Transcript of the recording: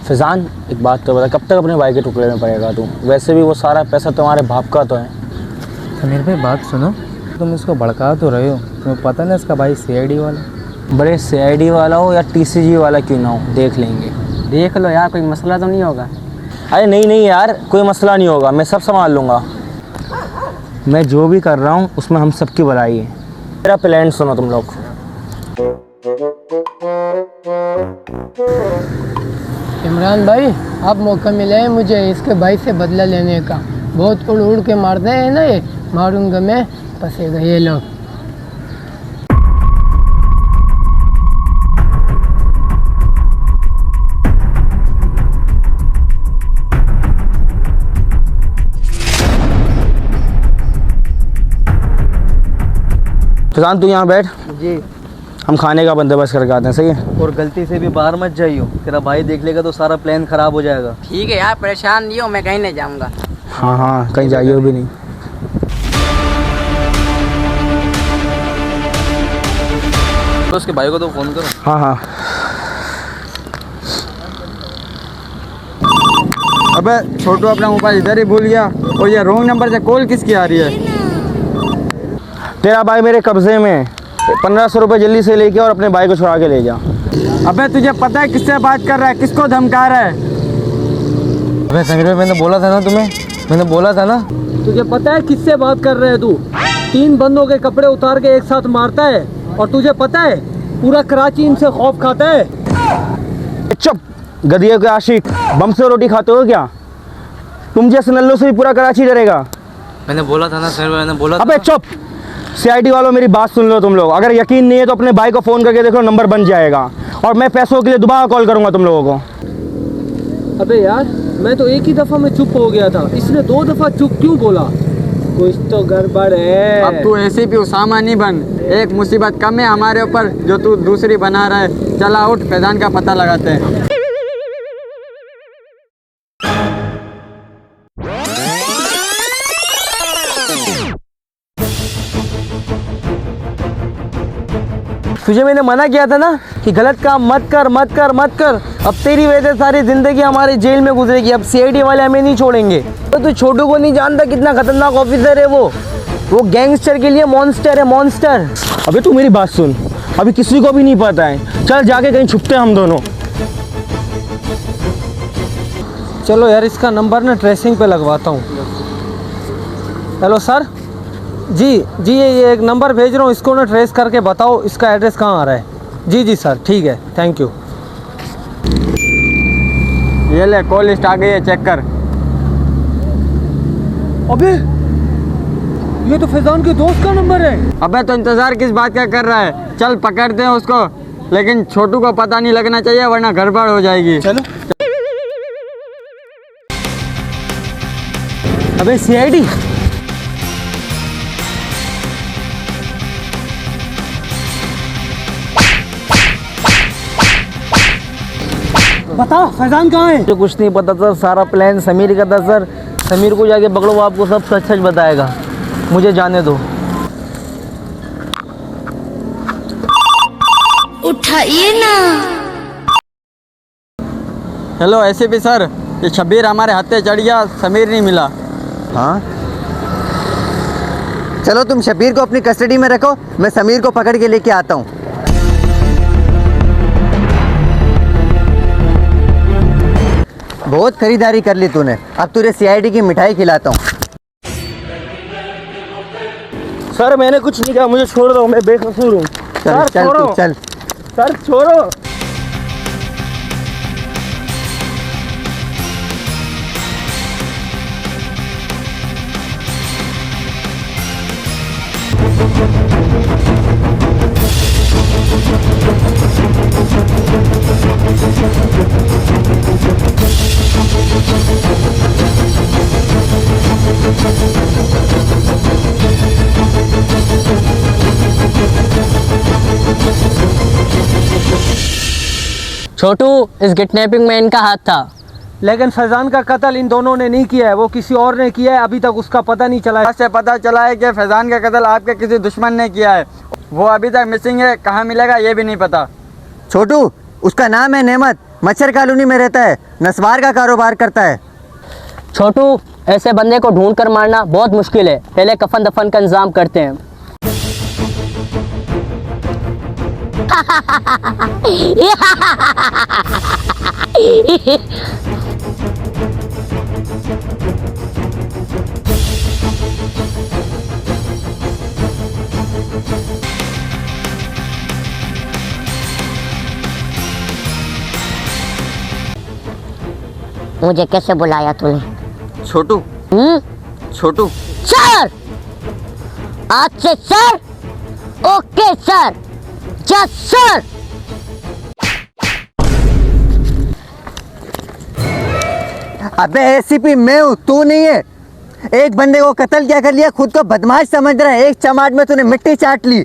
फैज़ान, एक बात तो बता, कब तक अपने भाई के टुकड़े में पड़ेगा तू? वैसे भी वो सारा पैसा तुम्हारे बाप का तो है। समीर भाई बात सुनो, तुम इसको भड़का तो रहे हो, तुम्हें पता ना इसका भाई सीआईडी वाला। बड़े सीआईडी वाला हो या टीसीजी वाला क्यों ना हो, देख लेंगे। देख लो यार, कोई मसला तो नहीं होगा। अरे नहीं नहीं यार, कोई मसला नहीं होगा, मैं सब संभाल लूँगा। मैं जो भी कर रहा हूँ उसमें हम सबकी भलाई है। मेरा प्लान सुनो तुम लोग। इमरान भाई, अब मौका मिला है मुझे इसके भाई से बदला लेने का। बहुत उड़ उड़ के मारते हैं ना ये, मारूंगा मैं, फंसेगा ये लोग। फैज़ान तू यहाँ बैठ, जी। हम खाने का बंदोबस्त करके आते हैं, सही है? और गलती से भी बाहर मत जाइयो, तेरा भाई देख लेगा तो सारा प्लान खराब हो जाएगा। ठीक है यार, परेशान नहीं हो, मैं कहीं नहीं जाऊँगा। हाँ हाँ, कहीं जाइए भी नहीं। तो उसके भाई को तो फ़ोन करो। हाँ हाँ। अबे छोटू अपना मोबाइल इधर ही भूल गया, और ये रॉन्ग नंबर से कॉल किसकी आ रही है? तेरा भाई मेरे कब्जे में है, 1500 रुपये जल्दी से लेके और अपने भाई को छुड़ा के ले जा। अबे तुझे पता है किससे बात कर रहा है, किसको धमका रहा है? अबे समीर भाई, मैंने बोला था ना तुम्हें, मैंने बोला था ना। तुझे पता है किससे बात कर रहे है तू? 3 बंदों के कपड़े उतार के एक साथ मारता है, और तुझे पता है पूरा कराची इनसे खौफ खाता है। चुप गधिये के आशिक, बम से रोटी खाते हो क्या? तुम जैसे नल्लों से भी पूरा कराची डरेगा। मैंने बोला था ना सर, मैंने बोला था। अबे चुप, सीआईडी वालों मेरी बात सुन लो तुम लोग। अगर यकीन नहीं है तो अपने भाई को फ़ोन करके देख लो, नंबर बन जाएगा, और मैं पैसों के लिए दोबारा कॉल करूंगा तुम लोगों को। अबे यार, मैं तो एक ही दफ़ा में चुप हो गया था, इसने 2 दफ़ा चुप क्यों बोला? कुछ तो गड़बड़ है। अब तू एसीपी उसामा नहीं बन, एक मुसीबत कम है हमारे ऊपर जो तू दूसरी बना रहा है। चला उठ, फैज़ान का पता लगाते हैं। तुझे मैंने मना किया था ना कि गलत काम मत कर मत कर मत कर। अब तेरी वजह से सारी ज़िंदगी हमारी जेल में गुजरेगी। अब सीआईडी वाले हमें नहीं छोड़ेंगे। तो तू छोटू को नहीं जानता कितना खतरनाक ऑफिसर है वो गैंगस्टर के लिए मॉन्स्टर है, मॉन्स्टर। अबे तू मेरी बात सुन, अभी किसी को भी नहीं पता है। चल जाके कहीं छुपते हैं हम दोनों। चलो यार, इसका नंबर ना ट्रेसिंग पे लगवाता हूँ। हेलो सर, जी ये एक नंबर भेज रहा हूँ, इसको ना ट्रेस करके बताओ इसका एड्रेस कहाँ आ रहा है। जी सर, ठीक है, थैंक यू। ये ले, कॉल लिस्ट आ गई है, चेक कर। अबे ये तो फैज़ान के दोस्त का नंबर है। अबे तो इंतजार किस बात का कर रहा है? चल पकड़ते हैं उसको, लेकिन छोटू को पता नहीं लगना चाहिए वरना गड़बड़ हो जाएगी। चलो। अबे सीआईडी, बताओ फैज़ान कहाँ है? मुझे कुछ नहीं पता सर, सारा प्लान समीर का था सर। समीर को जाके पकड़ो, वो आपको सब सच सच बताएगा। मुझे जाने दो। उठाइए ना। हेलो एसीपी सर, ये शब्बीर हमारे हत्थे चढ़ गया, समीर नहीं मिला। हाँ, चलो तुम शब्बीर को अपनी कस्टडी में रखो, मैं समीर को पकड़ के लेके आता हूँ। बहुत खरीदारी कर ली तूने, अब तुझे सीआईडी की मिठाई खिलाता हूँ। सर मैंने कुछ नहीं कहा, मुझे छोड़ दो, मैं बेकसूर हूँ। चल चल तू चल। सर छोड़ो। छोटू, इस किडनैपिंग में इनका हाथ था। लेकिन फैज़ान का कत्ल इन दोनों ने नहीं किया है, वो किसी और ने किया है। अभी तक उसका पता नहीं चला है। से पता चला है कि फैज़ान का कत्ल आपके किसी दुश्मन ने किया है। वो अभी तक मिसिंग है, कहाँ मिलेगा ये भी नहीं पता। छोटू, उसका नाम है नेमत, मच्छर कॉलोनी में रहता है, नस्वार का कारोबार करता है। छोटू, ऐसे बंदे को ढूंढ कर मारना बहुत मुश्किल है। पहले कफन दफन का इंतजाम करते हैं। मुझे कैसे बुलाया तूने? छोटू, छोटू, सर, आज से सर। ओके सर, जस सर। अबे एसीपी मैं हूँ, तू नहीं है। एक बंदे को कत्ल क्या कर लिया, खुद को बदमाश समझ रहा है। एक चमाट में तूने मिट्टी चाट ली।